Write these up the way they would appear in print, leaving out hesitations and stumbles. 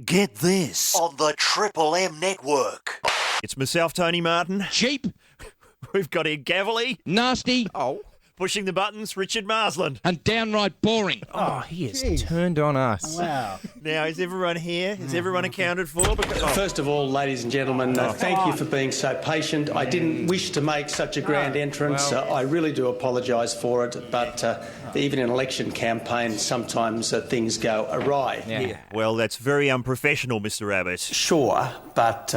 Get this on the Triple M network. It's myself, Tony Martin. Cheap. We've got here Gavelly. Nasty. Oh. Pushing the buttons, Richard Marsland. And downright boring. Oh, he has turned on us. Wow. Now, is everyone here? Is everyone accounted for? First of all, ladies and gentlemen, thank you for being so patient. I didn't wish to make such a grand entrance. I really do apologise for it, but even in election campaigns, sometimes things go awry. Yeah. Well, that's very unprofessional, Mr. Abbott. Sure, but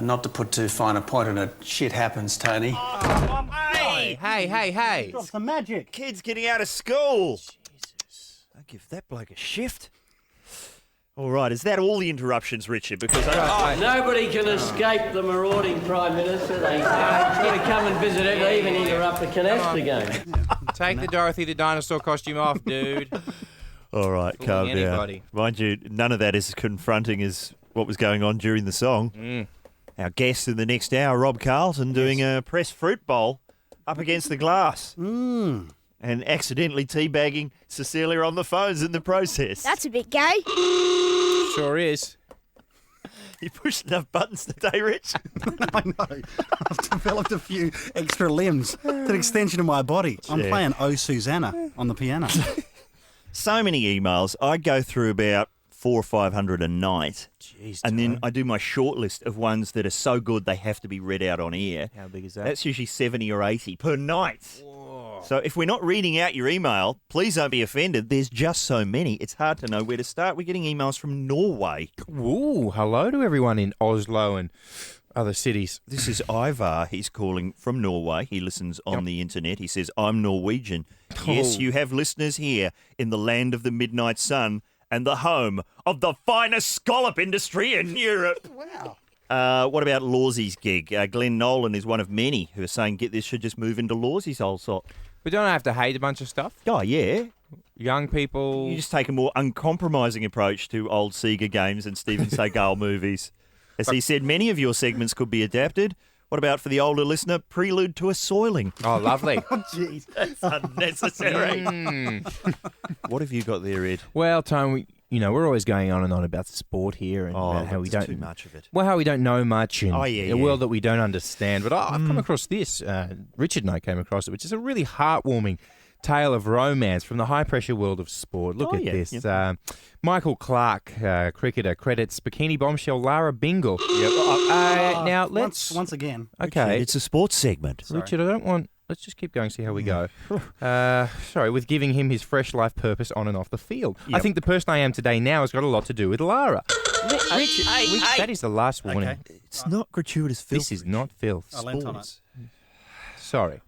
not to put too fine a point on it, shit happens, Tony. Hey. Got some magic. Kids getting out of school. Jesus. I'll give that bloke a shift. All right, is that all the interruptions, Richard? Because Nobody can escape the marauding Prime Minister. They try to come and visit it, they even interrupt the canasta game. Take the Dorothy the dinosaur costume off, dude. all right, calm down. anybody. Mind you, none of that is confronting as what was going on during the song. Our guest in the next hour, Rob Carlton, doing a pressed fruit bowl up against the glass. And accidentally teabagging Cecilia on the phones in the process. That's a bit gay. Sure is. You pushed enough buttons today, Rich. I know. I've developed a few extra limbs. It's an extension of my body. I'm playing Oh Susanna on the piano. So many emails. I go through about 400 or 500 a night. Jeez, and then I do my short list of ones that are so good they have to be read out on air. How big is that? That's usually 70 or 80 per night. Whoa. So if we're not reading out your email, please don't be offended. There's just so many. It's hard to know where to start. We're getting emails from Norway. Ooh, hello to everyone in Oslo and other cities. This is Ivar. He's calling from Norway. He listens on the internet. He says, I'm Norwegian. Yes, you have listeners here in the land of the midnight sun and the home of the finest scallop industry in Europe. Wow. What about Lawsy's gig? Glenn Nolan is one of many who are saying, get this, should just move into Lawsy's whole sort. We don't have to hate a bunch of stuff. Oh, yeah. Young people. You just take a more uncompromising approach to old Sega games and Steven Seagal movies. As he said, many of your segments could be adapted. What about, for the older listener, Prelude to a Soiling? Oh, lovely. Jeez. That's unnecessary. What have you got there, Ed? Well, Tony, we're always going on and on about sport here and about how we don't too much of it. Well, how we don't know much and yeah. a world that we don't understand. But I've come across this. Richard and I came across it, which is a really heartwarming tale of romance from the high-pressure world of sport. Look at this. Yep. Michael Clark, cricketer, credits bikini bombshell Lara Bingle. Now, let's... Once again. Okay. It's a sports segment. Richard, I don't want... Let's just keep going, see how we go. With giving him his fresh life purpose on and off the field. Yep. I think the person I am today now has got a lot to do with Lara. Richard, that is the last warning. Okay. It's not gratuitous filth. This is not filth. I lent on it. Sorry.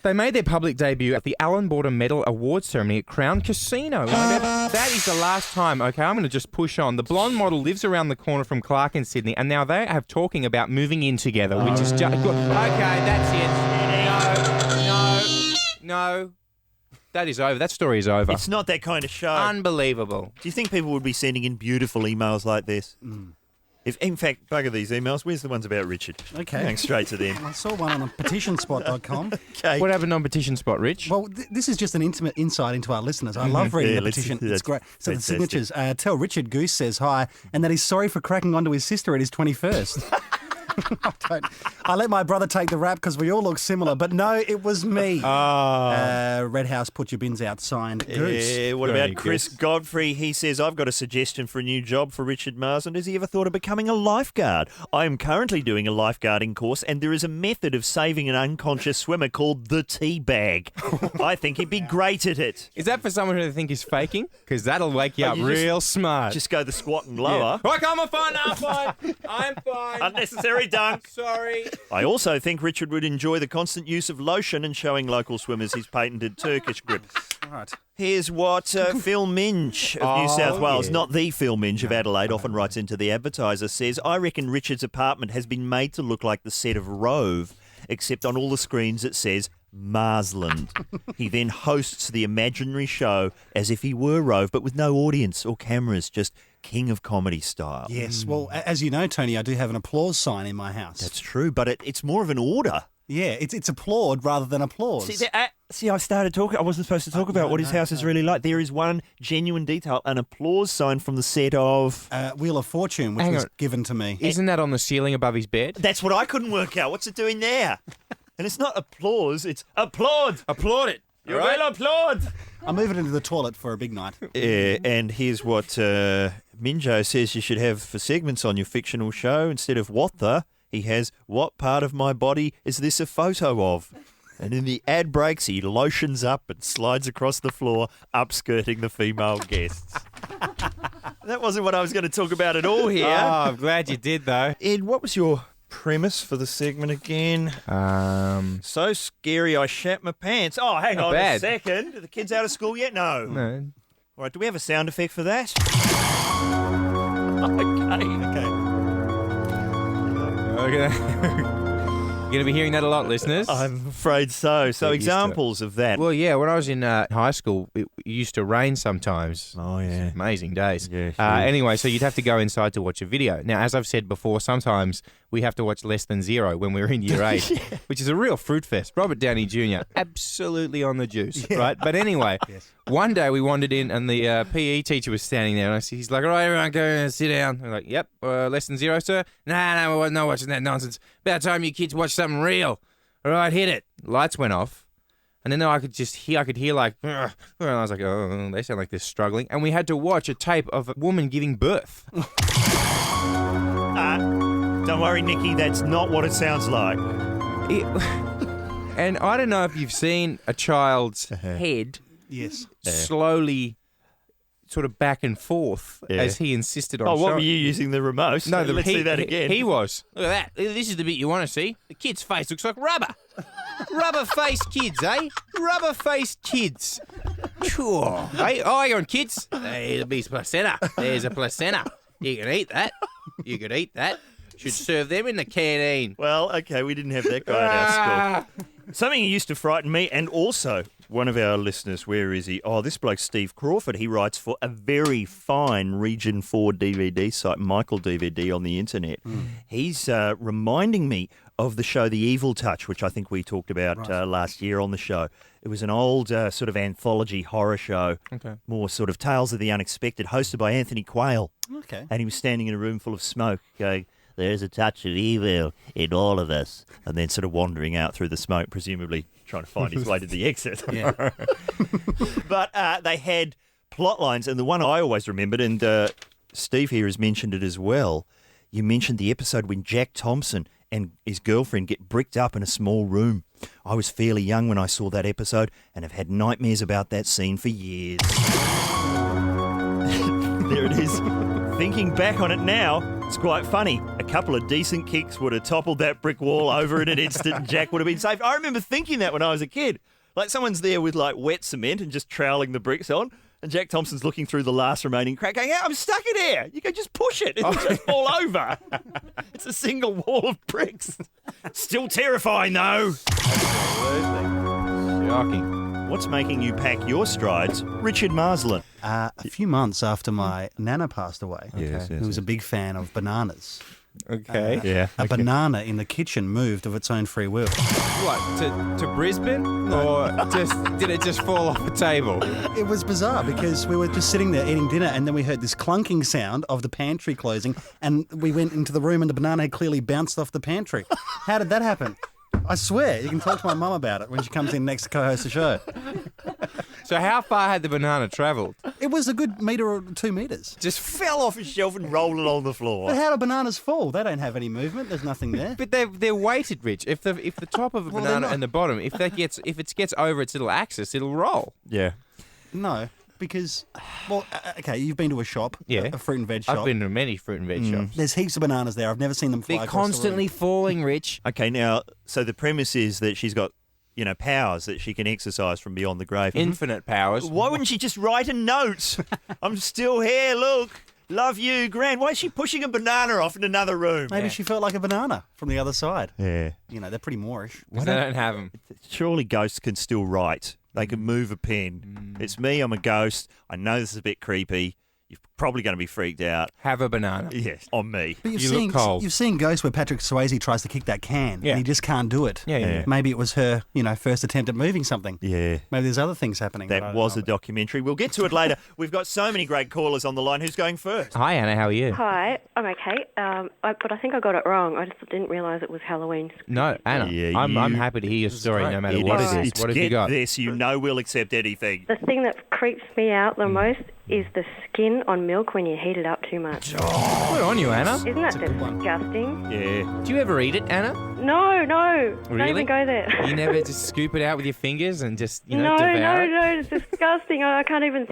They made their public debut at the Allan Border Medal Awards ceremony at Crown Casino. That is the last time. Okay, I'm going to just push on. The blonde model lives around the corner from Clark in Sydney, and now they have talking about moving in together, which is just good. Okay, that's it. No. That is over. That story is over. It's not that kind of show. Unbelievable. Do you think people would be sending in beautiful emails like this? If, in fact, bugger these emails. Where's the ones about Richard? Okay. Going straight to them. I saw one on petitionspot.com. Okay. What happened on Petition Spot, Rich? Well, this is just an intimate insight into our listeners. I love reading the petition. It's great. So the signatures. Tell Richard Goose says hi and that he's sorry for cracking onto his sister at his 21st. I let my brother take the rap because we all look similar, but no, it was me. Red House, put your bins out, signed Goose. Yeah, what Very about Chris good. Godfrey? He says, I've got a suggestion for a new job for Richard Marsland. Has he ever thought of becoming a lifeguard? I am currently doing a lifeguarding course, and there is a method of saving an unconscious swimmer called the tea bag. I think he'd be great at it. Is that for someone who they think is faking? Because that'll wake you up real smart. Just go the squat and lower. Yeah. Okay, I'm fine. I'm fine. Unnecessary dunk. Sorry. I also think Richard would enjoy the constant use of lotion and showing local swimmers his patented Turkish grip. Right. Here's what Phil Minch of New South Wales, yeah. not the Phil Minch of Adelaide, often writes into the Advertiser, says, I reckon Richard's apartment has been made to look like the set of Rove, except on all the screens it says Marsland. He then hosts the imaginary show as if he were Rove, but with no audience or cameras, just king of comedy style. Yes. Well, as you know, Tony, I do have an applause sign in my house. That's true, but it's more of an order. Yeah, it's applaud rather than applause. See, I started talking. I wasn't supposed to talk about what his house is really like. There is one genuine detail, an applause sign from the set of Wheel of Fortune, which was given to me. Isn't that on the ceiling above his bed? That's what I couldn't work out. What's it doing there? And it's not applause, it's applaud. Applaud it. You will applaud. I'm moving into the toilet for a big night. Yeah, and here's what Minjo says you should have for segments on your fictional show. Instead of what the, he has what part of my body is this a photo of? And in the ad breaks, he lotions up and slides across the floor, upskirting the female guests. That wasn't what I was going to talk about at all here. Oh, I'm glad you did, though. Ed, what was your premise for the segment again? So scary I shat my pants. Oh, hang on a second. Are the kids out of school yet? No. No. All right, do we have a sound effect for that? Okay. You're going to be hearing that a lot, listeners. I'm afraid so. So examples of that. Well, yeah, when I was in high school, it used to rain sometimes. Oh, yeah. Amazing days. Yeah, anyway, so you'd have to go inside to watch a video. Now, as I've said before, sometimes we have to watch Less Than Zero when we're in year 8, which is a real fruit fest. Robert Downey Jr., absolutely on the juice, right? But anyway, one day we wandered in and the PE teacher was standing there and he's like, all right, everyone go and sit down. We're like, yep, Less Than Zero, sir? No, we're not watching that nonsense. About time you kids watch something real. All right, hit it. Lights went off. And then I could hear like, and I was like, oh, they sound like they're struggling. And we had to watch a tape of a woman giving birth. Don't worry, Nikki, that's not what it sounds like. And I don't know if you've seen a child's head slowly sort of back and forth as he insisted on showing. What were you using the remote? No, let's see that again. He was. Look at that. This is the bit you want to see. The kid's face looks like rubber. Rubber-faced kids, eh? Rubber-faced kids. Sure. Hey, hang on, kids. There's a piece of placenta. There's a placenta. You can eat that. You could eat that. Should serve them in the canteen. Well, okay, we didn't have that guy at our school. Something that used to frighten me, and also one of our listeners, where is he? Oh, this bloke, Steve Crawford, he writes for a very fine Region 4 DVD site, Michael DVD on the internet. He's reminding me of the show The Evil Touch, which I think we talked about last year on the show. It was an old sort of anthology horror show, more sort of Tales of the Unexpected, hosted by Anthony Quayle. Okay. And he was standing in a room full of smoke going, there's a touch of evil in all of us. And then sort of wandering out through the smoke, presumably trying to find his way to the exit. But they had plot lines, and the one I always remembered, and Steve here has mentioned it as well, you mentioned the episode when Jack Thompson and his girlfriend get bricked up in a small room. I was fairly young when I saw that episode and have had nightmares about that scene for years. There it is. Thinking back on it now, it's quite funny. A couple of decent kicks would have toppled that brick wall over in an instant and Jack would have been safe. I remember thinking that when I was a kid. Like someone's there with like wet cement and just troweling the bricks on, and Jack Thompson's looking through the last remaining crack going, I'm stuck in here. You can just push it. It'll just fall over. It's a single wall of bricks. Still terrifying though. Absolutely. Shocking. What's making you pack your strides, Richard Marsland? A few months after my nana passed away, who was a big fan of bananas. Okay. A banana in the kitchen moved of its own free will. What, to Brisbane? Or did it just fall off the table? It was bizarre because we were just sitting there eating dinner and then we heard this clunking sound of the pantry closing and we went into the room and the banana had clearly bounced off the pantry. How did that happen? I swear, you can talk to my mum about it when she comes in next to co-host the show. So how far had the banana travelled? It was a good metre or 2 metres. Just fell off his shelf and rolled along the floor. But how do bananas fall? They don't have any movement. There's nothing there. But they're weighted, Rich. If the top of a banana and the bottom, if it gets over its little axis, it'll roll. Yeah. No, because, okay, you've been to a shop, a fruit and veg shop. I've been to many fruit and veg shops. There's heaps of bananas there. I've never seen them fly They're across constantly the room. falling, Rich. Okay, now, so the premise is that she's got, powers that she can exercise from beyond the grave. Infinite powers. Why wouldn't she just write a note? I'm still here, look. Love you, Gran. Why is she pushing a banana off in another room? Maybe she felt like a banana from the other side. Yeah. They're pretty Moorish. They don't have them. Surely ghosts can still write. They can move a pen. It's me, I'm a ghost. I know this is a bit creepy. You've probably going to be freaked out. Have a banana. Yes, on me. But You look cold. You've seen Ghost where Patrick Swayze tries to kick that can Yeah. and he just can't do it. Yeah. Maybe it was her, first attempt at moving something. Yeah. Maybe there's other things happening. That was a documentary. We'll get to it later. We've got so many great callers on the line. Who's going first? Hi, Anna. How are you? Hi, I'm okay, but I think I got it wrong. I just didn't realise it was Halloween. No, Anna. Yeah, I'm happy to hear your story, no matter what it is. What have you got? This, we'll accept anything. The thing that creeps me out the most is the skin on milk when you heat it up too much. Good on you, Anna. Isn't that disgusting? Yeah. Do you ever eat it, Anna? No. Don't Really? even go there. You never just scoop it out with your fingers and just, No, devour it? no, it's disgusting. I can't even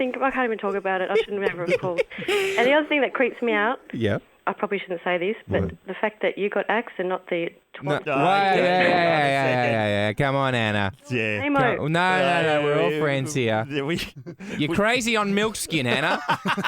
talk about it. I shouldn't never have called. And the other thing that creeps me out, Yeah. I probably shouldn't say this, but the fact that you got axed and not the No, twat. yeah. Come on, Anna. Yeah. Amo. No, we're all friends here. You're crazy on milk skin, Anna.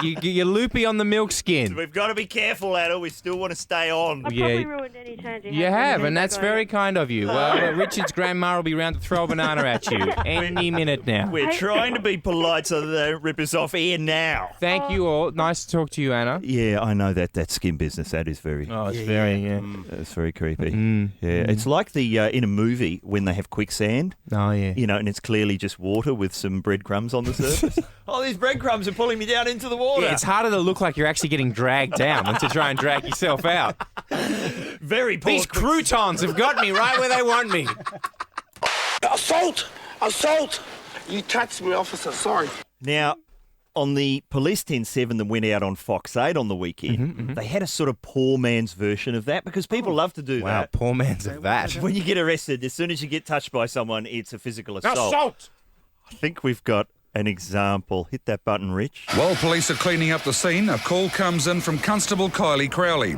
You're loopy on the milk skin. We've got to be careful, Anna. We still want to stay on. I probably ruined any chance you had. You have, and that's very kind of you. Well, Richard's grandma will be round to throw a banana at you any minute now. We're trying to be polite so they don't rip us off here now. Thank you all. Nice to talk to you, Anna. Yeah, I know that skin business. That is very... Oh, it's very, It's very creepy. It's like the in a movie when they have quicksand. Oh, yeah. And it's clearly just water with some breadcrumbs on the surface. Oh, these breadcrumbs are pulling me down into the water. Yeah, it's harder to look like you're actually getting dragged down than to try and drag yourself out. Very poor. These croutons have got me right where they want me. Assault! Assault! You touched me, officer. Sorry. Now, on the Police 10-7 that went out on Fox 8 on the weekend, they had a sort of poor man's version of that because people love to do Wow, that. poor man's of that. When you get arrested, as soon as you get touched by someone, it's a physical assault. Assault! I think we've got an example. Hit that button, Rich. While police are cleaning up the scene, a call comes in from Constable Kylie Crowley.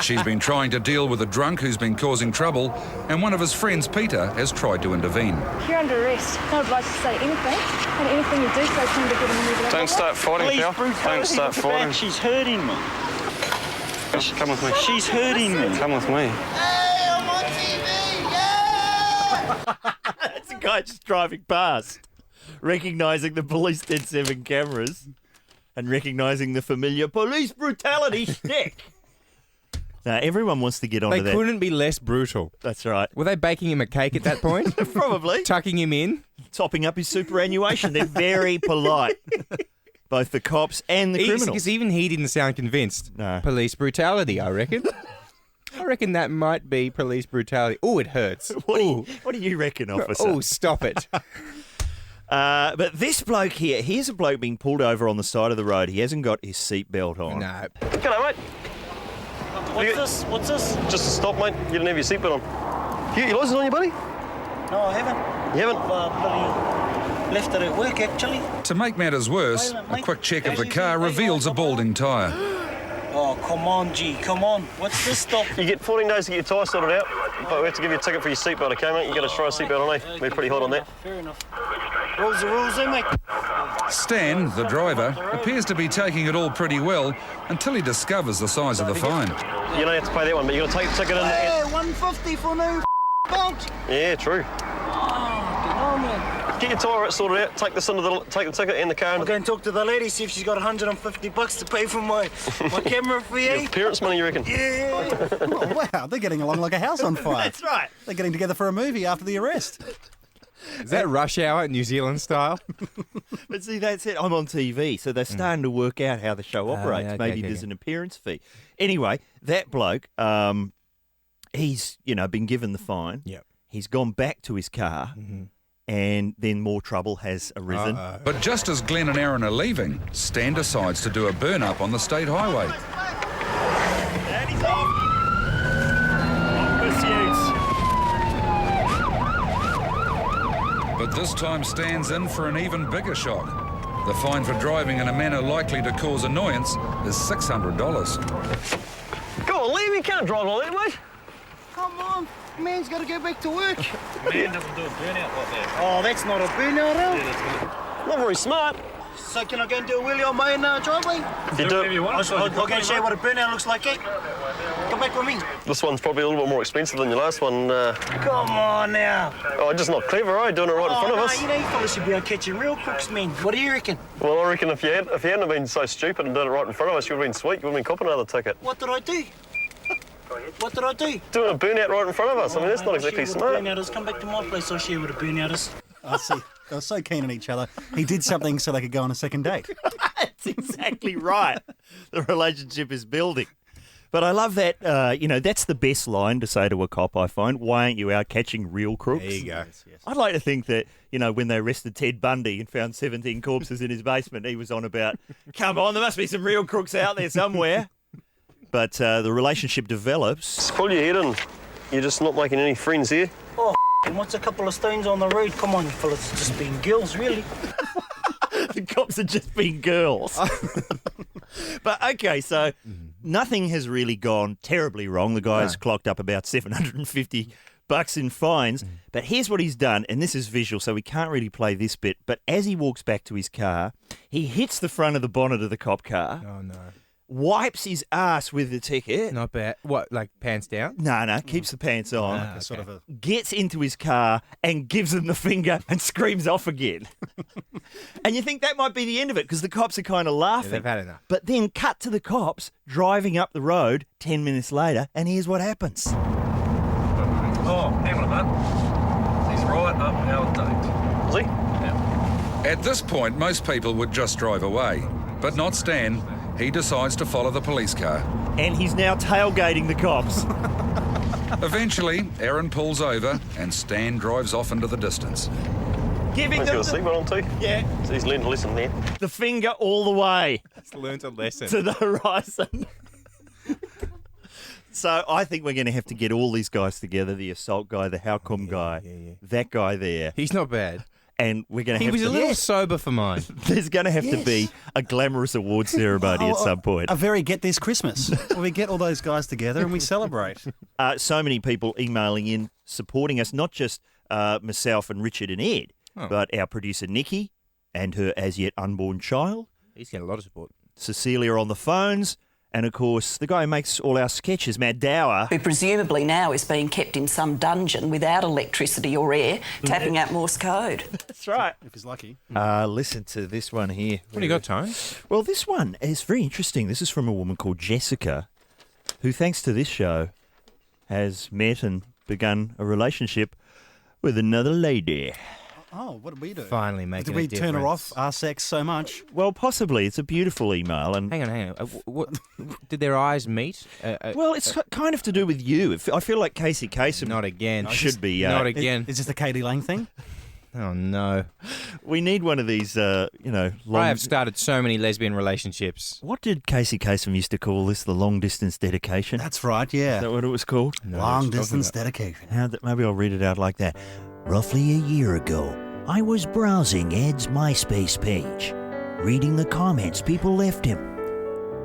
She's been trying to deal with a drunk who's been causing trouble, and one of his friends, Peter, has tried to intervene. You're under arrest. I would like to say anything, and anything you do say to me to get him moved. Don't start fighting, pal. Don't start fighting. She's hurting me. Come with me. She's hurting me. Come with me. Hey, I'm on TV. Yeah! That's a guy just driving past, recognising the Police 10-7 cameras and recognising the familiar police brutality stick. Now, everyone wants to get onto They that. couldn't be less brutal. That's right. Were they baking him a cake at that point? Probably. Tucking him in? Topping up his superannuation. They're very polite. Both the cops and the criminals. Because even he didn't sound convinced. No. Police brutality, I reckon. I reckon that might be police brutality. Oh, it hurts. What do you reckon, officer? Oh, stop it. But this bloke here, here's a bloke being pulled over on the side of the road. He hasn't got his seatbelt on. No. G'day, mate. What's this? Just a stop, mate. You didn't have your seatbelt on. You got your licence on you, buddy? No, I haven't. You haven't? Bloody left it at work, actually. To make matters worse, a quick check of the car reveals a balding tyre. Oh, come on, G. Come on. What's this stop? You get 14 days to get your tyre sorted out, but we have to give you a ticket for your seatbelt, okay, mate? You got to try a seatbelt on, eh? We're pretty hot on that. Fair enough. Rules are rules, eh, mate? Stan, the driver, appears to be taking it all pretty well until he discovers the size of the fine. You don't have to pay that one, but you got to take the ticket in. Hey, 150 for no belt. Yeah, true. Oh, man. Get your tyre sorted out, take the ticket in the car. I'll go and talk to the lady, see if she's got $150 to pay for my camera fee, eh? Parents' money, you reckon? Yeah. Oh, wow, they're getting along like a house on fire. That's right. They're getting together for a movie after the arrest. Is that Rush Hour New Zealand style? But see, that's it. I'm on TV, so they're starting to work out how the show operates. yeah, okay, Maybe okay, there's okay. an appearance fee. Anyway, that bloke, he's, been given the fine. Yep. He's gone back to his car, and then more trouble has arisen. But just as Glenn and Aaron are leaving, Stan decides to do a burn-up on the state highway. And he's off. But this time Stan's in for an even bigger shock. The fine for driving in a manner likely to cause annoyance is $600. Go on, leave. You can't drive like that, mate. Come on. Man's got to go back to work. Man doesn't do a burnout like that. Oh, that's not a burnout, Al. Not very smart. So can I go and do a wheelie on my own driveway? If you do it, I'll go and show you what a burnout looks like, eh? Come back with me. this one's probably a little bit more expensive than your last one. Come on now. Oh, just not clever, eh? Doing it right in front of us. You know you fellas should be on catching real crooks, man. What do you reckon? Well, I reckon if you hadn't been so stupid and done it right in front of us, you would have been sweet. You would have been copping another ticket. What did I do? What did I do? Doing a burnout right in front of us. I mean, that's not exactly smart. Burnouters, come back to my place. I'll share with the burnouters. I see. They were so keen on each other. He did something so they could go on a second date. That's exactly right. The relationship is building. But I love that, that's the best line to say to a cop, I find. Why aren't you out catching real crooks? There you go. Yes. I'd like to think that, when they arrested Ted Bundy and found 17 corpses in his basement, he was on about, come on, there must be some real crooks out there somewhere. But the relationship develops. Just pull your head in. You're just not making any friends here. Oh, and what's a couple of stones on the road? Come on, you fellas, it's just being girls, really. The cops are just being girls. But, okay, so nothing has really gone terribly wrong. The guy's clocked up about $750 in fines. But here's what he's done, and this is visual, so we can't really play this bit. But as he walks back to his car, he hits the front of the bonnet of the cop car. Oh, no. Wipes his ass with the ticket. Not bad. What, like pants down? No, keeps the pants on. Okay. Sort of a... Gets into his car and gives him the finger and screams off again. And you think that might be the end of it because the cops are kind of laughing. Yeah, they've had enough. But then cut to the cops driving up the road 10 minutes later, and here's what happens. Oh, hang on a minute. He's right up our date. Is he? Yeah. At this point, most people would just drive away, but not Stan. He decides to follow the police car. And he's now tailgating the cops. Eventually, Aaron pulls over and Stan drives off into the distance. Giving He's them got a seatbelt on too. yeah, So he's learned a lesson there. the finger all the way Just learned a lesson. to the horizon. So I think we're going to have to get all these guys together, the assault guy, the how come guy, that guy there. He's not bad. And we're going to He have was to... a little sober for mine. There's going to have to be a glamorous award ceremony at some point. A very get this Christmas. Where we get all those guys together and we celebrate. So many people emailing in, supporting us, not just myself and Richard and Ed, but our producer Nikki and her as yet unborn child. He's getting a lot of support. Cecilia on the phones. And, of course, the guy who makes all our sketches, Matt Dower. Who presumably now is being kept in some dungeon without electricity or air, tapping out Morse code. That's right. If he's lucky. Listen to this one here. What do you got, Tone? Well, this one is very interesting. This is from a woman called Jessica, who, thanks to this show, has met and begun a relationship with another lady. Oh, what did we do? Finally making Did we a turn her difference. off, our sex, so much? Well, possibly. It's a beautiful email. And Hang on. What, did their eyes meet? well, it's kind of to do with you. I feel like Casey Kasem Not again. should be. Not again. Is this the Katie Lang thing? Oh, no. We need one of these, long... I have started so many lesbian relationships. What did Casey Kasem used to call this? The long-distance dedication? That's right, yeah. Is that what it was called? Long-distance dedication. Maybe I'll read it out like that. Roughly a year ago, I was browsing Ed's MySpace page, reading the comments people left him.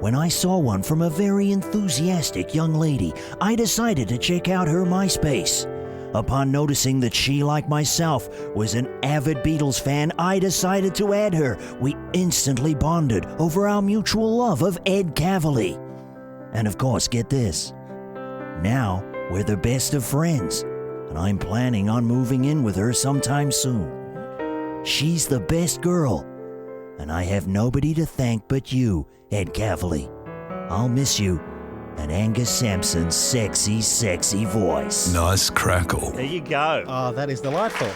When I saw one from a very enthusiastic young lady, I decided to check out her MySpace. Upon noticing that she, like myself, was an avid Beatles fan, I decided to add her. We instantly bonded over our mutual love of Ed Cavalier. And of course, get this. Now, we're the best of friends, and I'm planning on moving in with her sometime soon. She's the best girl, and I have nobody to thank but you, Ed Cavalier. I'll miss you, and Angus Sampson's sexy, sexy voice. Nice crackle. There you go. Oh, that is delightful.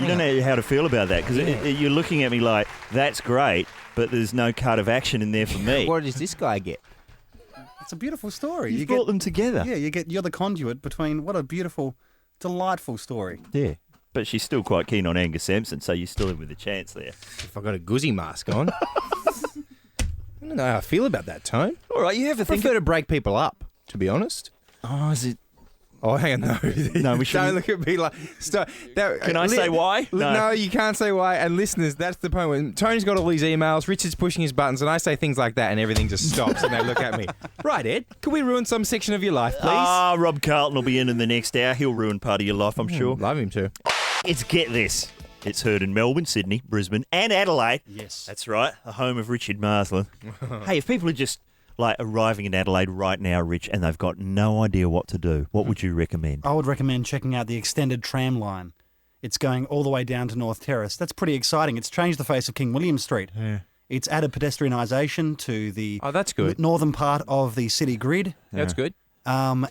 You don't know how to feel about that because you're looking at me like, that's great, but there's no cut of action in there for me. What does this guy get? It's a beautiful story. You brought them together. Yeah, you're the conduit between what a beautiful, delightful story. Yeah. But she's still quite keen on Angus Sampson, so you're still in with a chance there. If I got a guzzi mask on. I don't know how I feel about that, Tone. All right, you have a I think. prefer to break people up, to be honest. Oh, is it? Oh, hang on, no. No, we shouldn't. Don't look at me like... Can I say why? No, you can't say why. And listeners, that's the point. When Tony's got all these emails, Richard's pushing his buttons, and I say things like that, and everything just stops, and they look at me. Right, Ed, can we ruin some section of your life, please? Rob Carlton will be in the next hour. He'll ruin part of your life, I'm sure. Love him too. It's Get This. It's heard in Melbourne, Sydney, Brisbane and Adelaide. Yes. That's right, the home of Richard Marsland. Hey, if people are just arriving in Adelaide right now, Rich, and they've got no idea what to do, what would you recommend? I would recommend checking out the extended tram line. It's going all the way down to North Terrace. That's pretty exciting. It's changed the face of King William Street. Yeah. It's added pedestrianisation to the that's good. northern part of the city grid. That's good. And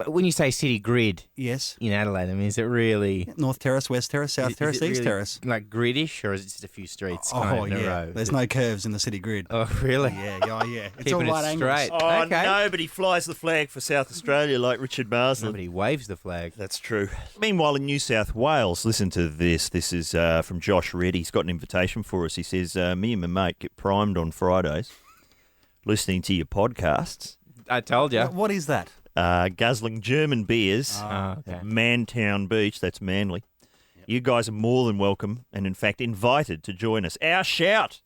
when you say city grid, yes, in Adelaide, I mean, is it really North Terrace, West Terrace, South Terrace, East Terrace? Like gridish, or is it just a few streets kind of in a row? There's no curves in the city grid. Oh, really? Yeah. It's Keeping all right it angles. straight. Oh, Okay. nobody flies the flag for South Australia like Richard Marsland. Nobody waves the flag. That's true. Meanwhile, in New South Wales, listen to this. This is from Josh Reddy. He's got an invitation for us. He says, me and my mate get primed on Fridays listening to your podcasts. I told you. What is that? Guzzling German beers at Mantown Beach. That's Manly. You guys are more than welcome and, in fact, invited to join us. Our shout.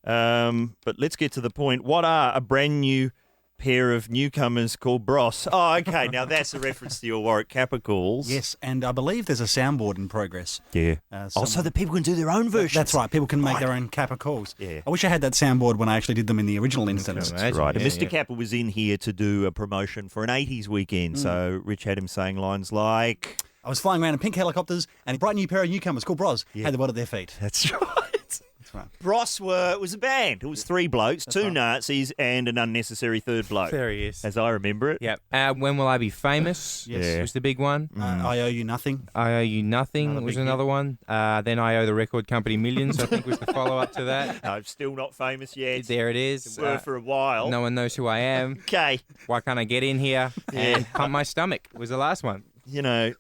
But let's get to the point. What are a brand new pair of newcomers called Bros? Oh, okay. Now, that's a reference to your Warwick Capitals. Yes, and I believe there's a soundboard in progress. Yeah. So that people can do their own versions. That's right. People can make their own Kappa calls. Yeah. I wish I had that soundboard when I actually did them in the original instance. That's right. And Mr. Kappa was in here to do a promotion for an 80s weekend. So Rich had him saying lines like... I was flying around in pink helicopters and a bright new pair of newcomers called Bros had the world at their feet. That's right. That's right. Bros it was a band. It was three blokes, two Nazis and an unnecessary third bloke. There he is. As I remember it. Yep. When Will I Be Famous? Yes. Was the big one. I Owe You Nothing. I Owe You Nothing was another one. Then I Owe the Record Company Millions, I think was the follow-up to that. No, still not famous yet. There it is. Were for a while. No One Knows Who I Am. Okay. Why Can't I Get In Here? And Pump My Stomach was the last one. You know,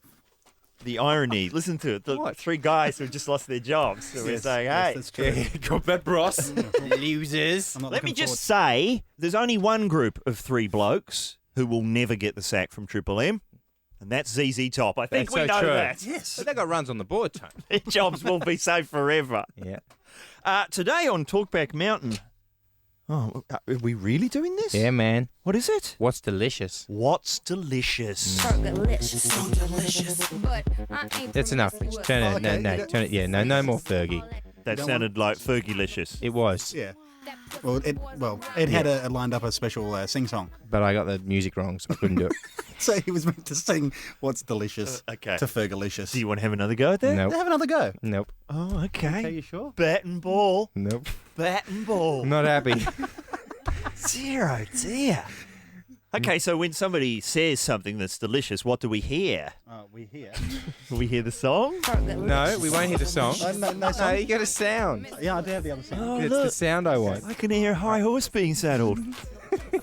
the irony. Listen to it. The three guys who just lost their jobs. So we're saying, hey. That's true. Got that, Bros. Losers. Let me just say, there's only one group of three blokes who will never get the sack from Triple M, and that's ZZ Top. I think we know that. Yes. But they got runs on the board, Tone. Their jobs will be safe forever. Yeah. Today on Talkback Mountain. Oh, are we really doing this? Yeah, man. What is it? What's delicious? What's delicious? That's enough, Rich. Turn it. No, turn it. Yeah, no more Fergie. That sounded like Fergie-licious. It was. Yeah. Well, Ed had lined up a special sing-song. But I got the music wrong, so I couldn't do it. So he was meant to sing What's Delicious to Fergalicious. Do you want to have another go at that? Nope. Have another go. Nope. Oh, okay. Are you sure? Bat and ball. Nope. Bat and ball. Not happy. Dear, oh dear. Okay, so when somebody says something that's delicious, what do we hear? We hear. We hear the song? No, we won't hear the song. No song. No, you got a sound. Yeah, I do have the other sound. Oh, It's look. the sound I want. I can hear a high horse being saddled.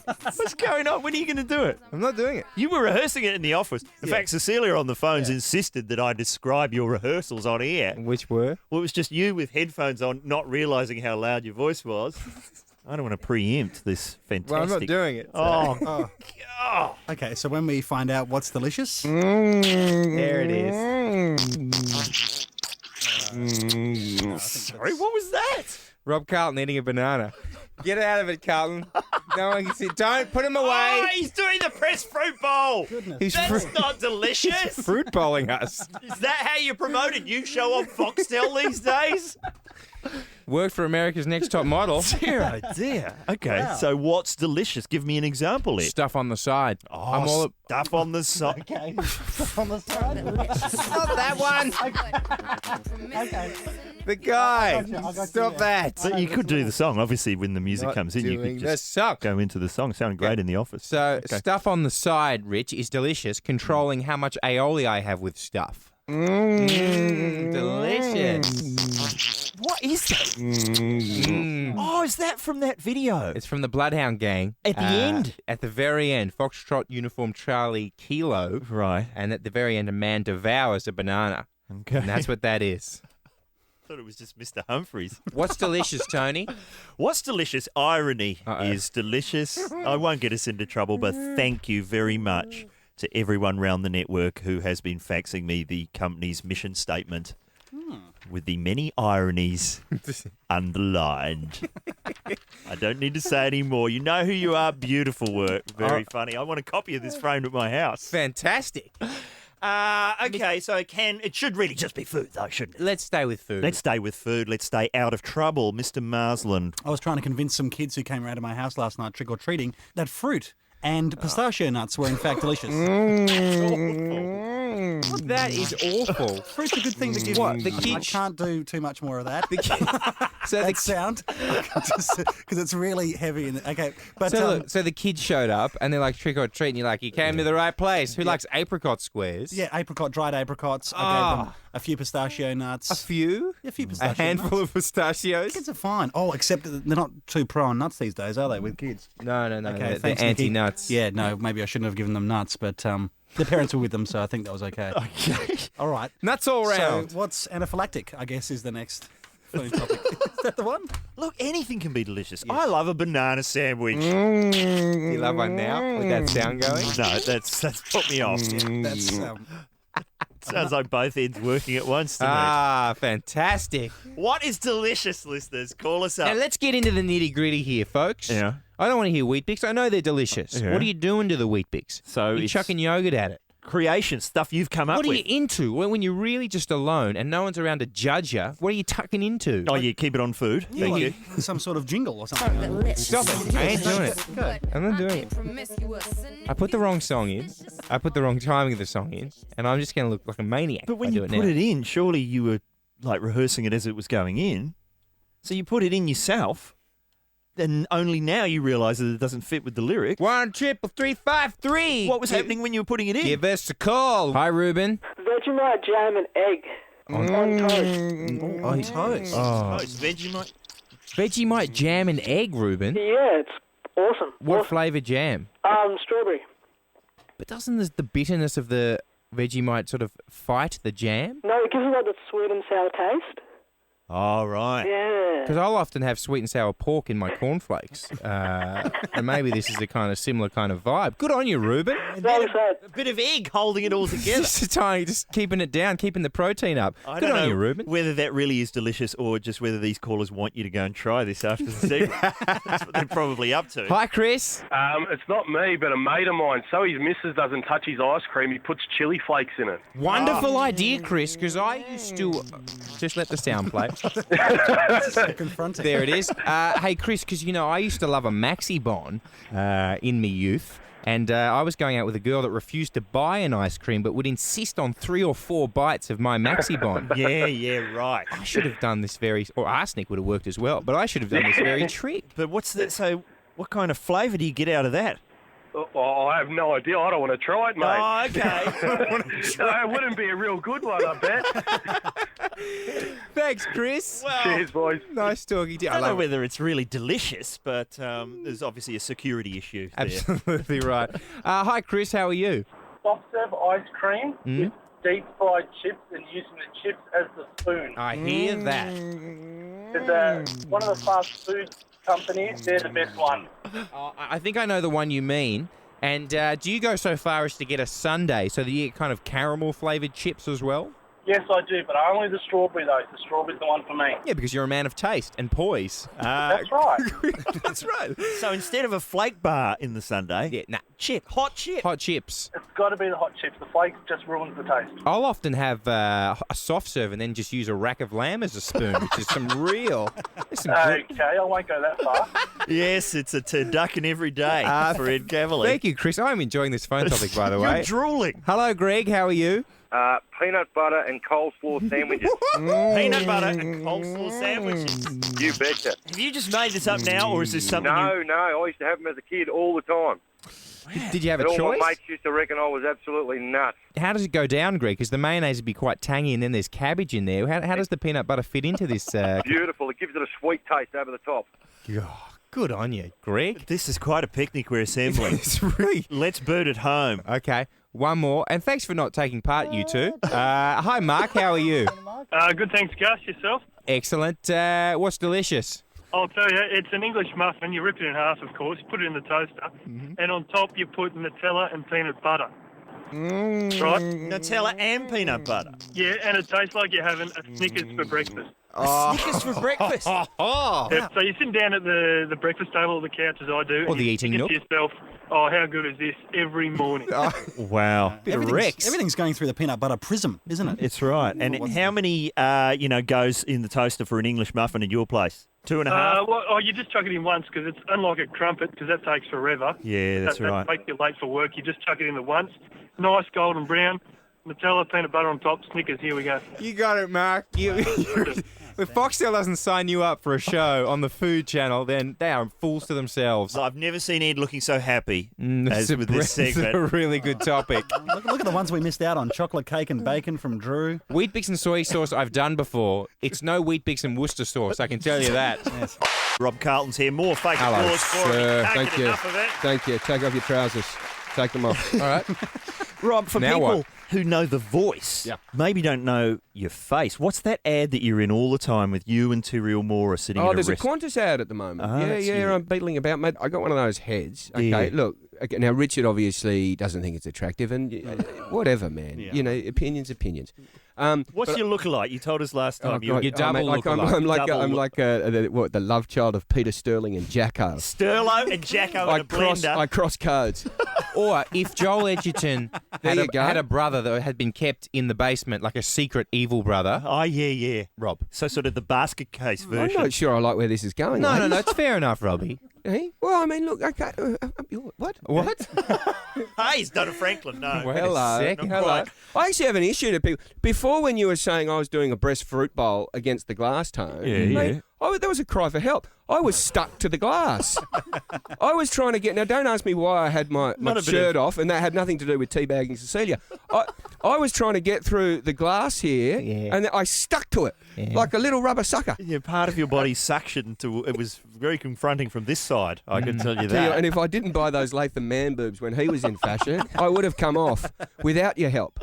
What's going on? When are you going to do it? I'm not doing it. You were rehearsing it in the office. In fact, Cecilia on the phones insisted that I describe your rehearsals on air. Which were? Well, it was just you with headphones on, not realising how loud your voice was. I don't want to preempt this fantastic... Well, I'm not doing it. So. Oh. God. Okay, so when we find out what's delicious... There it is. Sorry, what was that? Rob Carlton eating a banana. Get out of it, Carlton. No one can see. Don't put him away. Oh, he's doing the pressed fruit bowl. He's That's not delicious. fruit bowling us. Is that how you promote a new show on Foxtel these days? Worked for America's Next Top Model. Dear, oh dear. Okay, so what's delicious? Give me an example, Ed. Stuff on the side. Oh, stuff on the side. Okay, stuff on the side. Not that one. Okay. The guy. I got you Stop there. that. But you could do the song. Obviously, when the music comes in, you could just go into the song. Sounded great in the office. So stuff on the side, Rich, is delicious, controlling how much aioli I have with stuff. Delicious. What is that? Oh, is that from that video? It's from the Bloodhound Gang. At the end? At the very end. Foxtrot Uniform Charlie Kilo. Right. And at the very end, a man devours a banana. Okay. And that's what that is. I thought it was just Mr. Humphreys. What's delicious, Tony? What's delicious? Irony is delicious. I won't get us into trouble, but thank you very much to everyone round the network who has been faxing me the company's mission statement with the many ironies underlined. I don't need to say any more. You know who you are. Beautiful work. Very funny. I want a copy of this framed at my house. Fantastic. Okay, so it should really just be food, though, shouldn't it? Let's stay with food. Let's stay with food. Let's stay out of trouble, Mr. Marsland. I was trying to convince some kids who came around to my house last night trick-or-treating that fruit and pistachio nuts were in fact delicious. That is awful. Fruit's a good thing to give. What? The I kids... can't do too much more of that. So that sound, because it's really heavy. Okay, but so the kids showed up and they're like trick or treat, and you're like, you came to the right place. Who likes apricot squares? Yeah, dried apricots. I gave them a few pistachio nuts. A few? A few pistachio nuts. A handful of pistachios? Kids are fine. Oh, except that they're not too pro on nuts these days, are they, with kids? No. Okay, they're anti-nuts. Yeah, no, maybe I shouldn't have given them nuts, but their parents were with them, so I think that was okay. Okay. All right. Nuts all round. So what's anaphylactic, I guess, is the next food topic. Is that the one? Look, anything can be delicious. Yes. I love a banana sandwich. You love one now with that sound going? No, that's put me off. Yeah, that's... Sounds like both ends working at once to me. Ah, fantastic. What is delicious, listeners? Call us up. Now, let's get into the nitty-gritty here, folks. Yeah. I don't want to hear Wheat Bix. I know they're delicious. Yeah. What are you doing to the Wheat Bix? So you're chucking yogurt at it. Creation, stuff you've come up with. What are you into? When you're really just alone and no one's around to judge you, what are you tucking into? Oh, you keep it on food. Thank you. Some sort of jingle or something. Stop it. I ain't doing it. Good. I'm not doing it. I put the wrong song in. I put the wrong timing of the song in. And I'm just going to look like a maniac. But when if I you do put now. it in, surely you were like rehearsing it as it was going in. So you put it in yourself. And only now you realise that it doesn't fit with the lyric. 1-3-3-5-3. What was happening when you were putting it in? Give us a call. Hi, Ruben. Vegemite, jam, and egg on toast. On toast. Toast, Vegemite. Vegemite, jam, and egg, Ruben. Yeah, it's awesome. What awesome. flavour jam? Strawberry. But doesn't the bitterness of the Vegemite sort of fight the jam? No, it gives it like the sweet and sour taste. Oh, right. Yeah. Because I'll often have sweet and sour pork in my cornflakes. And maybe this is a kind of similar kind of vibe. Good on you, Ruben. A bit of egg holding it all together. just keeping it down, keeping the protein up. I Good don't on know you, Ruben. whether that really is delicious or just whether these callers want you to go and try this after the segment. That's what they're probably up to. Hi, Chris. It's not me, but a mate of mine. So his missus doesn't touch his ice cream. He puts chili flakes in it. Wonderful idea, Chris, because I used to... just let the sound play. So confronting. There it is. Hey, Chris, because, I used to love a Maxi Bon in me youth. And I was going out with a girl that refused to buy an ice cream but would insist on 3 or 4 bites of my Maxi Bon. Yeah, right. I should have done this or arsenic would have worked as well, but I should have done this very trick. But what's that? So what kind of flavour do you get out of that? Oh, I have no idea. I don't want to try it, mate. Oh, okay. No, it wouldn't be a real good one, I bet. Thanks, Chris. Well, cheers, boys. Nice talking to you. I don't know whether it's really delicious, but there's obviously a security issue there. Absolutely right. Hi, Chris. How are you? Soft serve ice cream with deep fried chips and using the chips as the spoon. I hear that. It's one of the fast food companies. They're the best one. I think I know the one you mean. And do you go so far as to get a sundae so that you get kind of caramel-flavoured chips as well? Yes, I do, but only the strawberry, though. The strawberry's the one for me. Yeah, because you're a man of taste and poise. That's right. That's right. So instead of a flake bar in the sundae, hot chip. Hot chips. It's got to be the hot chips. The flakes just ruins the taste. I'll often have a soft serve and then just use a rack of lamb as a spoon, which is some real... Okay, I won't go that far. Yes, it's a turducken every day for Ed Cavalier. Thank you, Chris. I'm enjoying this phone topic, by the way. You're drooling. Hello, Greg. How are you? Peanut butter and coleslaw sandwiches. Peanut butter and coleslaw sandwiches. You betcha. Have you just made this up now, or is this something No, I used to have them as a kid all the time. Did you have a All choice? my mates used to reckon I was absolutely nuts. How does it go down, Greg? Because the mayonnaise would be quite tangy and then there's cabbage in there. How does the peanut butter fit into this? Beautiful. It gives it a sweet taste over the top. Good on you, Greg. This is quite a picnic we're assembling. It's really... Let's boot it home. Okay, one more. And thanks for not taking part, you two. Hi, Mark. How are you? Good, thanks, Gus. Yourself? Excellent. What's delicious? I'll tell you, it's an English muffin. You rip it in half, of course. You put it in the toaster. And on top, you put Nutella and peanut butter. Right? Nutella and peanut butter. Yeah, and it tastes like you're having a Snickers for breakfast. Snickers for breakfast. Yep, so you're sitting down at the breakfast table or the couch as I do. Or and the you eating think nook. to yourself, oh, how good is this every morning? Wow. Everything's going through the peanut butter prism, isn't it? It's right. And how many, goes in the toaster for an English muffin at your place? 2.5? You just chuck it in once because it's unlike a crumpet because that takes forever. Yeah, that's right. That makes you late for work. You just chuck it in the once. Nice golden brown. Nutella, peanut butter on top, Snickers, here we go. You got it, Mark. If Foxtel doesn't sign you up for a show on the Food Channel, then they are fools to themselves. I've never seen Ed looking so happy as with this segment. It's a really good topic. Look at the ones we missed out on. Chocolate cake and bacon from Drew. Wheat Bix and soy sauce I've done before. It's no Wheat Bix and Worcester sauce, I can tell you that. Yes. Rob Carlton's here. More fake applause for him. Can't get enough of it. Thank you. Take off your trousers. Take them off. All right. Rob, for Now people what? who know the voice, maybe don't know your face, what's that ad that you're in all the time with you and Tyrrell Mora sitting in a there's a restaurant? Qantas ad at the moment. Oh, yeah, I'm beetling about, mate. I got one of those heads. Okay, Yeah. look. Okay, now, Richard obviously doesn't think it's attractive, and whatever, man. Yeah. You know, opinions. What's your lookalike? You told us last time. Your double lookalike. I'm like the love child of Peter Sterling and Jacko. Sterlo and Jacko in a blender. I cross codes. Or if Joel Edgerton had a brother that had been kept in the basement, like a secret evil brother. Oh, yeah. Rob. So sort of the basket case version. I'm not sure I like where this is going. No, ladies. it's fair enough, Robbie. Eh? Well, I mean, look, okay. What? Hey, he's done a Franklin, no. Wait a Hello. second. Hello. I actually have an issue to people. Before, when you were saying I was doing a breast fruit bowl against the glass tone, mate, there was a cry for help. I was stuck to the glass. I was trying to get... Now, don't ask me why I had my shirt off, and that had nothing to do with teabagging Cecilia. I was trying to get through the glass here, and I stuck to it like a little rubber sucker. Yeah, part of your body suctioned to... It was very confronting from this side, I can tell you that. And if I didn't buy those Latham man boobs when he was in fashion, I would have come off without your help.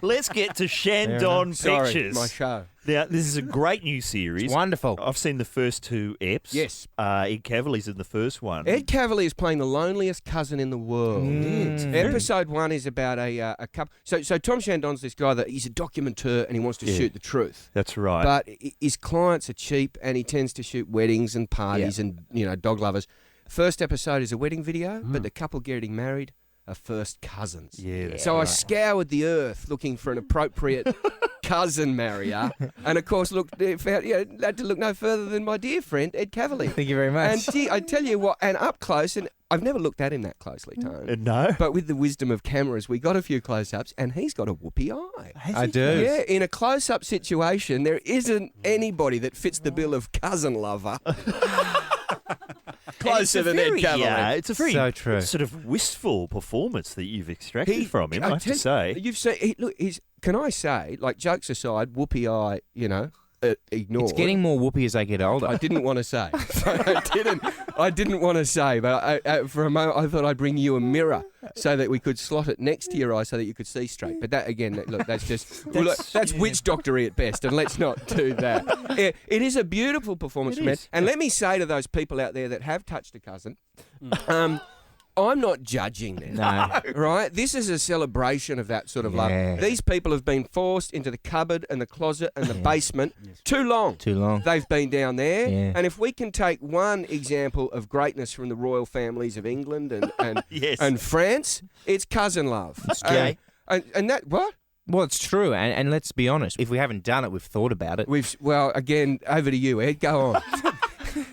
Let's get to Chandon Sorry, Pictures. my show. Now, this is a great new series. It's wonderful. I've seen the first 2 eps. Yes. Ed Cavalier's in the first one. Ed Cavalier is playing the loneliest cousin in the world. Episode 1 is about a couple. So Tom Chandon's this guy that he's a documenteur and he wants to shoot the truth. That's right. But his clients are cheap and he tends to shoot weddings and parties and dog lovers. First episode is a wedding video, but the couple getting married are first cousins. Yeah. That's So I right. scoured the earth looking for an appropriate cousin marrier, and of course, had to look no further than my dear friend Ed Cavalier. Thank you very much. And I tell you what, and up close, and I've never looked at him that closely, Tone. No. But with the wisdom of cameras, we got a few close-ups, and he's got a whoopee eye. I do. Yeah, in a close-up situation, there isn't anybody that fits the bill of cousin lover. Closer than Ed Cavalier. Yeah, it's a very So true. sort of wistful performance that you've extracted from him, I have to say. You've seen, can I say, like, jokes aside, whoopee eye, ignored. It's getting more whoopee as I get older. I didn't want to say. I didn't want to say, but for a moment I thought I'd bring you a mirror so that we could slot it next to your eye so that you could see straight. But that, again, that's just... that's witch doctory at best, and let's not do that. It is a beautiful performance from Ed. And let me say to those people out there that have touched a cousin... I'm not judging them. No. Right? This is a celebration of that sort of love. These people have been forced into the cupboard and the closet and the basement too long. Too long. They've been down there. Yeah. And if we can take one example of greatness from the royal families of England and Yes. and France, it's cousin love. Okay. And that, what? Well, it's true, and let's be honest. If we haven't done it, we've thought about it. Again, over to you, Ed. Go on.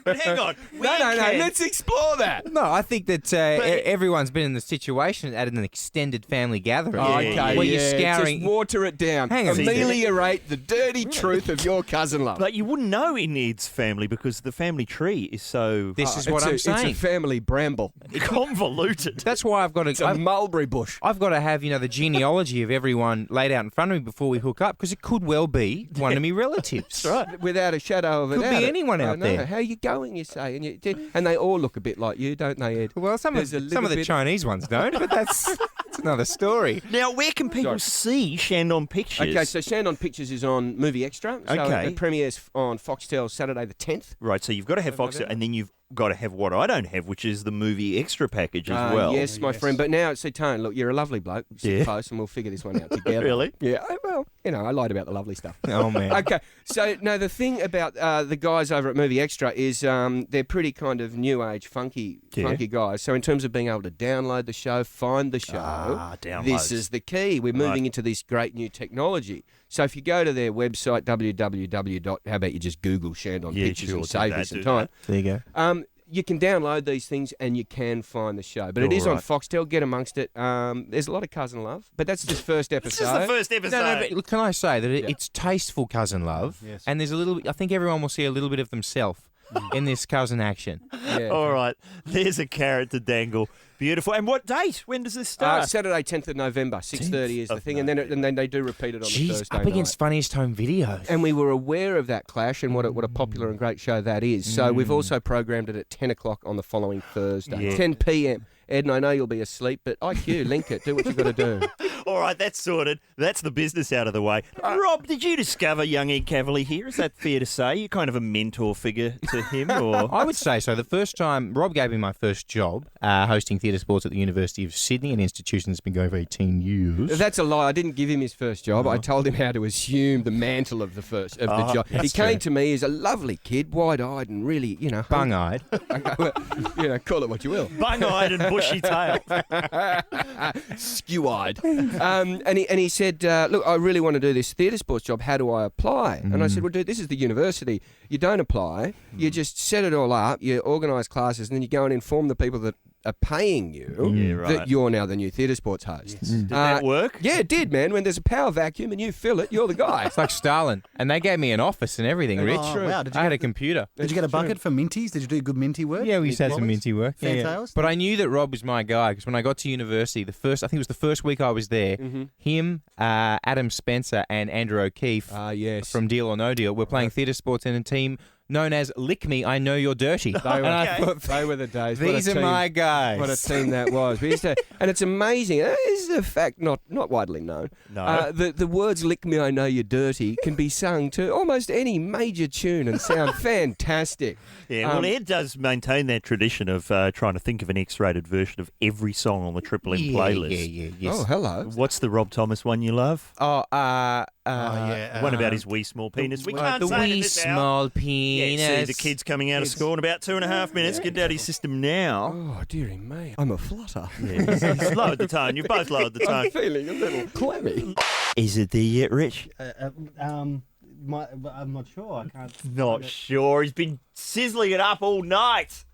But hang on. No, let's explore that. No, I think that everyone's been in the situation at an extended family gathering. Okay, where you're scouring. Just water it down. Hang on. Ameliorate the dirty truth of your cousin love. But you wouldn't know in Ed's family because the family tree is so This is what I'm saying. It's a family bramble. convoluted. That's why I've got to. It's a mulberry bush. I've got to have the genealogy of everyone laid out in front of me before we hook up, because it could well be one of me relatives. That's right. Without a shadow of a doubt. Could be anyone out there. How you going, you say? And they all look a bit like you, don't they, Ed? Well, some of the Chinese ones don't, but that's another story. Now, where can people see Chandon Pictures? Okay, so Chandon Pictures is on Movie Extra. So Okay. it premieres on Foxtel Saturday the 10th. Right, so you've got to have Foxtel, and then got to have what I don't have, which is the movie extra package as well. Yes, my friend. But now, see, Tone, look, you're a lovely bloke. Sit close and we'll figure this one out together. Really? Yeah. Well, I lied about the lovely stuff. Oh, man. Okay. So, no, the thing about the guys over at Movie Extra is they're pretty kind of new age, funky guys. So in terms of being able to download the show, find the show, this is the key. We're moving into this great new technology. So if you go to their website, how about you just Google Chandon Pictures and save you some time. There you go. You can download these things and you can find the show. But it is on Foxtel. Get amongst it. There's a lot of cousin love, but that's just first episode. This is the first episode. No, but can I say that it's tasteful cousin love, and there's a little. I think everyone will see a little bit of themselves in this cousin action. Yeah. All right, there's a carrot to dangle. Beautiful. And what date? When does this start? Saturday, 10th of November, 6:30 is the thing, and then they do repeat it on the Thursday up against Funniest Home Videos. And we were aware of that clash and what a popular and great show that is. So we've also programmed it at 10 o'clock on the following Thursday, 10 p.m. Ed, and I know you'll be asleep, but IQ, link it. Do what you've got to do. All right, that's sorted. That's the business out of the way. Rob, did you discover young Ed Cavalier here? Is that fair to say? You're kind of a mentor figure to him, or? I would say so. The first time, Rob gave me my first job hosting theatre sports at the University of Sydney, an institution that's been going for 18 years. That's a lie. I didn't give him his first job. I told him how to assume the mantle of the job. He came to me as a lovely kid, wide-eyed and really, bung-eyed. Call it what you will. Bung-eyed and bushy-tailed. Skew-eyed. And he said, look, I really want to do this theatre sports job. How do I apply? And I said, well, dude, this is the university. You don't apply. You just set it all up. You organise classes, and then you go and inform the people that are paying you that you're now the new theatre sports host. Yes. Did that work? Yeah, it did, man. When there's a power vacuum and you fill it, you're the guy. It's like Stalin. And they gave me an office and everything, Rich. Oh, wow. I had a computer. Did you get a bucket for minties? Did you do good minty work? Yeah, we used to have some minty work. Fantails? But I knew that Rob was my guy because when I got to university, I think it was the first week I was there, him, Adam Spencer and Andrew O'Keefe from Deal or No Deal were playing theatre sports in a team known as Lick Me, I Know You're Dirty. They were the days. These are my guys. What a team that was. We used to, and it's amazing. This is a fact not widely known. No. The words "Lick Me, I Know You're Dirty" can be sung to almost any major tune and sound fantastic. Yeah, well, Ed does maintain that tradition of trying to think of an X-rated version of every song on the Triple M playlist. Yes. Oh, hello. What's the Rob Thomas one you love? Oh, one about his wee small penis. We can't the say wee this small out. penis. Yeah, see the kid's coming out of school in about 2.5 minutes. Get out of his system now. Oh, dearie me. I'm a flutter. Yeah, he's lowered the tone. You've both lowered the tone. I'm feeling a little clammy. Is it there yet, Rich? I'm not sure. I can't. Not sure. He's been sizzling it up all night.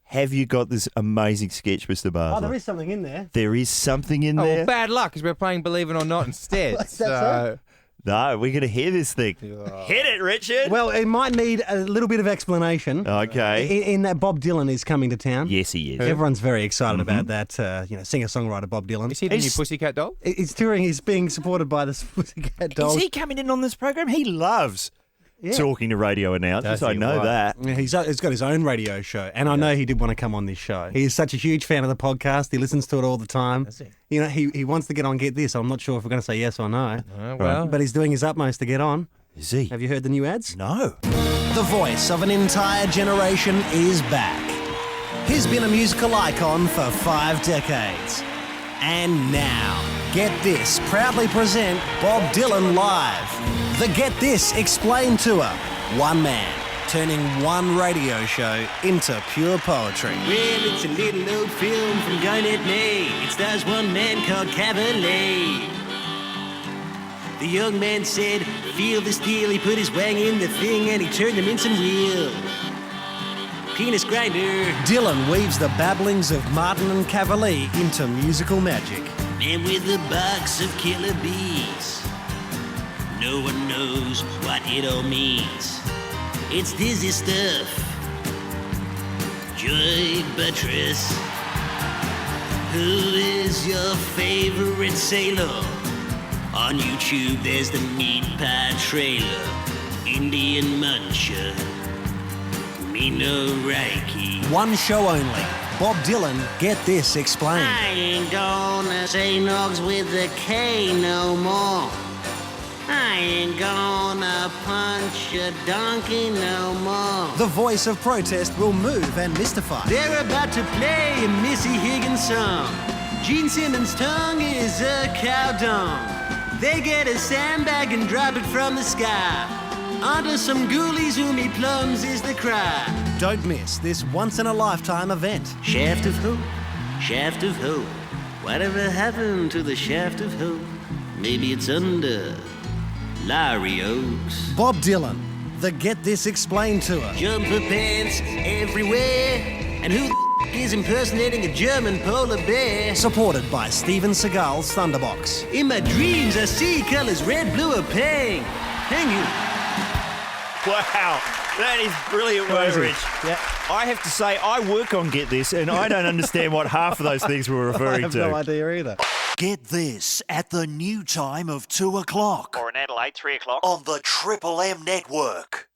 Have you got this amazing sketch, Mr. Basler? Oh, there is something in there. There is something in there? Well, bad luck because we're playing Believe It or Not instead. Is that so? No, we're going to hear this thing. Hit it, Richard. Well, it might need a little bit of explanation. Okay. In that Bob Dylan is coming to town. Yes, he is. Everyone's very excited about that. Singer-songwriter Bob Dylan. Is he the new Pussycat Doll? He's touring. He's being supported by the Pussycat Dolls. Is he coming in on this program? He loves talking to radio announcers. I know that. Yeah, he's got his own radio show, and I know he did want to come on this show. He is such a huge fan of the podcast. He listens to it all the time. Does he? He wants to get on, get this. I'm not sure if we're going to say yes or no. Well. But he's doing his utmost to get on. Is he? Have you heard the new ads? No. The voice of an entire generation is back. He's been a musical icon for 5 decades. And now, Get This proudly present Bob Dylan Live. The Get This Explained Tour. One man turning one radio show into pure poetry. Well, it's a little old film from Garnet May. It stars one man called Cavalier. The young man said, feel the steel. He put his wang in the thing and he turned them in some real penis grinder. Dylan weaves the babblings of Martin and Cavalier into musical magic. Man with a box of killer bees. No one knows what it all means. It's dizzy stuff. Joy Buttress. Who is your favorite sailor? On YouTube there's the meat pie trailer. Indian muncher. Mino Reiki. One show only. Bob Dylan, Get This Explained. I ain't gonna say nogs with a K no more. I ain't gonna punch a donkey no more. The voice of protest will move and mystify. They're about to play a Missy Higgins song. Gene Simmons' tongue is a cow dung. They get a sandbag and drop it from the sky. Onto some ghoulies whom he plums is the cry. Don't miss this once-in-a-lifetime event. Shaft of hope, shaft of hope. Whatever happened to the shaft of hope? Maybe it's under Larry Oaks. Bob Dylan, the Get This Explained tour. Jumper pants everywhere. And who the is impersonating a German polar bear? Supported by Steven Seagal's Thunderbox. In my dreams, I see colors red, blue, or pink. Hang you. Wow, that is brilliant work, Rich. Yeah. I have to say, I work on Get This, and I don't understand what half of those things were referring I have to. no idea either. Get this at the new time of 2 o'clock. Or in Adelaide, 3 o'clock. On the Triple M network.